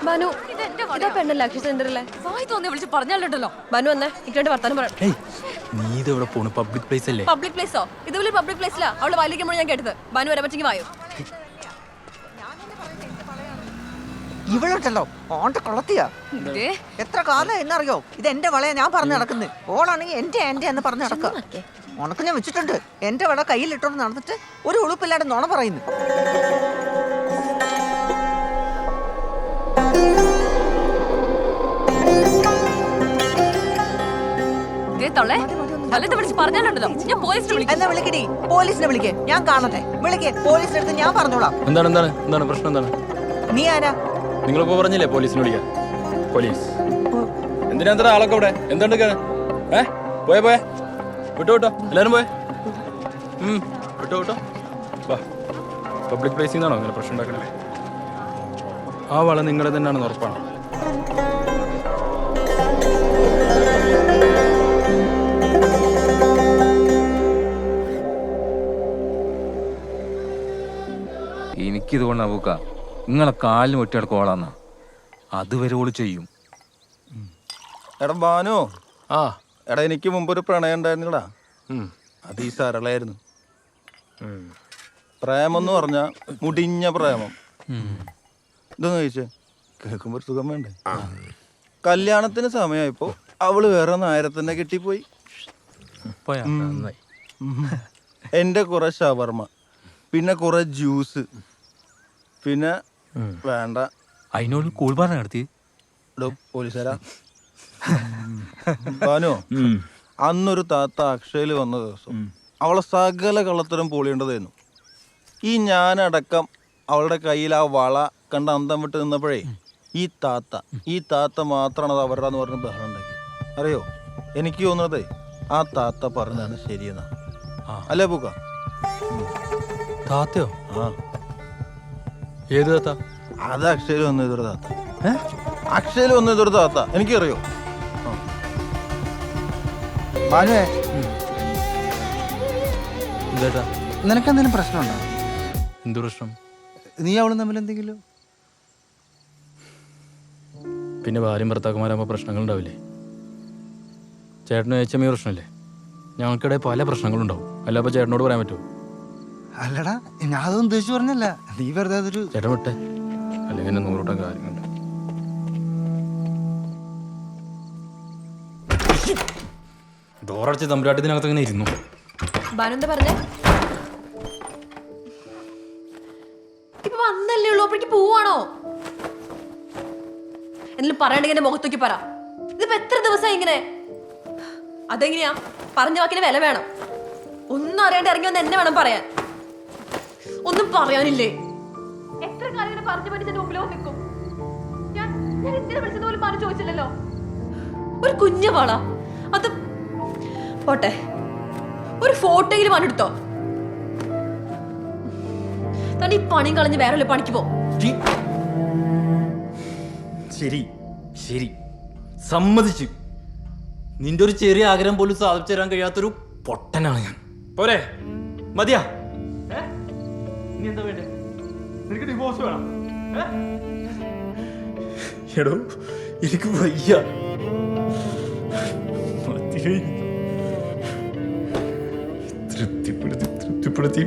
മനു ഇതാ പെണ്ണല്ലേ അക്ഷയ സെന്ററിലെ വായി തോന്നി വിളിച്ച് പറഞ്ഞാലുണ്ടല്ലോ. മനു വന്നേ ഇക്കണ്ട് വർത്താനം പറയാം. നീ ഇത് എവിടെ പോണു? പബ്ലിക് പ്ലേസ് അല്ലേ? പബ്ലിക് പ്ലേസോ? ഇതുപോലെ പബ്ലിക് പ്ലേസിലാ അവള് വലിക്കുമ്പോൾ ഞാൻ കേട്ടത്. മനു വരെ പറ്റെങ്കിൽ വായോ. ഇവളുണ്ടല്ലോ ഓണ്ട കൊളത്തിയാ. എത്ര കാലം എന്നറിയോ ഇത് എന്റെ വളയാ ഞാൻ പറഞ്ഞു നടക്കുന്നത്. ഓളാണെങ്കിൽ എന്റെ എന്ന് പറഞ്ഞു നടക്കുക. ഉണക്ക് ഞാൻ വെച്ചിട്ടുണ്ട്. എന്റെ വള കയ്യിലിട്ടോണ്ട് നടന്നിട്ട് ഒരു ഉളുപ്പില്ലാണ്ട് നുണ പറയുന്നു. എന്നാ വിളിക്കടി, പോലീസിനെ വിളിക്കേ, ഞാൻ കാണട്ടെ. വിളിക്കേ, പോലീസിന്റെ അടുത്ത് ഞാൻ പറഞ്ഞോളാം. എന്താണ് പ്രശ്നം? എന്താണ്? നീ ആരാ? നിങ്ങളിപ്പോ പറഞ്ഞില്ലേ പോലീസിനെ വിളിക്കാൻ? പോലീസ് എന്തിനാ ആളൊക്കെ ഇവിടെ? എന്തുണ്ട്? പോയെ വിട്ടോ എല്ലാരും പോയെ. വിട്ടോ വാ. പബ്ലിക് പ്ലേസിൽ നിന്നാണോ ഇങ്ങനെ പ്രശ്നം ഉണ്ടാക്കണേ? ആ വള നിങ്ങളെ തന്നെയാണെന്ന് ഉറപ്പാണോ? എനിക്കിതുകൊണ്ട് അബൂക്ക നിങ്ങളെ കാലിന് ഒറ്റയുടെ കോളാന്നാ. അതുവരെ ഓള് ചെയ്യും. എടാ ബാനു, ആ എടാ എനിക്ക് മുമ്പൊരു പ്രണയം ഉണ്ടായിരുന്നടാ. അത് ഈ സരളായിരുന്നു. പ്രേമം എന്ന് പറഞ്ഞ മുടിഞ്ഞ പ്രേമം. ഇതൊന്നും ചോദിച്ചേ, കേൾക്കുമ്പോ ഒരു സുഖം വേണ്ടേ? കല്യാണത്തിന് സമയമായപ്പോ അവള് വേറെ നായരത്തന്നെ കെട്ടിപ്പോയി. എന്റെ കുറെ ഷവർമ, പിന്നെ കുറെ ജ്യൂസ്, പിന്നെ വേണ്ട അതിനോട് കൂൾബാർ നടത്തി പോലീസുകാരാ. ബാനു, അന്നൊരു താത്ത അക്ഷയില് വന്ന ദിവസം അവളെ സകല കള്ളത്തരം പൊളിയേണ്ടതായിരുന്നു. ഈ ഞാനടക്കം അവളുടെ കയ്യിൽ ആ വള കണ്ട് അന്തം വിട്ട് നിന്നപ്പോഴേ ഈ താത്ത മാത്രമാണ് അത് അവരുടെ എന്ന് പറഞ്ഞ് ബഹളം ഉണ്ടാക്കി. അറിയോ, എനിക്ക് തോന്നുന്നതേ ആ താത്ത പറഞ്ഞാണ് ശരിയെന്നാ. അല്ലേ പൂക്ക? താത്തയോ? ആ, ഏത് താത്ത? അത് അക്ഷയിൽ വന്ന ഇതൊരു താത്ത. അക്ഷയിൽ വന്ന ഇതൊരു താത്ത, എനിക്കറിയോ. നിനക്കെന്തെങ്കിലും പ്രശ്നമുണ്ടോ? എന്ത് പ്രശ്നം? നീ അവളും തമ്മിൽ എന്തെങ്കിലും? പിന്നെ ഭാര്യയും ഭർത്താക്കന്മാരാകുമ്പോൾ പ്രശ്നങ്ങൾ ഉണ്ടാവില്ലേ? ചേട്ടനും ഏച്ചമ്മയും പ്രശ്നമല്ലേ? ഞങ്ങൾക്കിടെ പല പ്രശ്നങ്ങളുണ്ടാവും. അല്ല അപ്പൊ ചേട്ടനോട് പറയാൻ പറ്റുമോ? അല്ലടാ, ഞാൻ അതൊന്നും ഉദ്ദേശിച്ചു പറഞ്ഞല്ല. നീ വെറുതെ അതൊരു ചേട്ടൻ വിട്ടെ, അല്ലെങ്കിൽ 100 വട്ടം കാര്യങ്ങളുണ്ട്. ഡോറടിച്ച് തമ്പുരാട്ടത്തിനകത്ത് ഇങ്ങനെ ഇരുന്നു. ബാനു പറഞ്ഞേ? ഇപ്പൊ വന്നല്ലേ ഉള്ളൂ, അപ്പോഴേക്ക് പോവാണോ? എന്തെങ്കിലും പറയണ്ടെങ്കിൽ എന്റെ മുഖത്തേക്ക് പറ. ഇതിപ്പോ എത്ര ദിവസമായി ഇങ്ങനെ? അതെങ്ങനെയാ? പറഞ്ഞ വാക്കിന് വില വേണം. ഒന്നും അറിയാണ്ട് ഇറങ്ങി വന്ന് എന്നെ വേണം പറയാൻ. ഒന്നും പറയാനില്ലേ? എത്ര കാലം ഇങ്ങനെ പറഞ്ഞു പഠിച്ചെന്റെ മുമ്പിലോ നിൽക്കും. ഞാൻ എന്തിനാ വിളിച്ചത് പോലും പറഞ്ഞു ചോദിച്ചില്ലല്ലോ. ഒരു കുഞ്ഞു വള, അത് പോട്ടെ, ഒരു ഫോട്ടോയിലും വന്നെടുത്തോ. തന്നെ ഈ പണിയും കളഞ്ഞ് വേറെ പണിക്ക് പോ. ശരി സമ്മതിച്ചു. നിന്റെ ഒരു ചെറിയ ആഗ്രഹം പോലും സാധിച്ചു തരാൻ കഴിയാത്തൊരു പൊട്ടനാണ് ഞാൻ. പോരെ? മതിയാ? നീ എന്താ വേണ്ടേ? നിനക്ക് ഡിവോഴ്സ് വേണം? എടോ, എനിക്ക് വയ്യ. തൃപ്തിപ്പെടുത്തി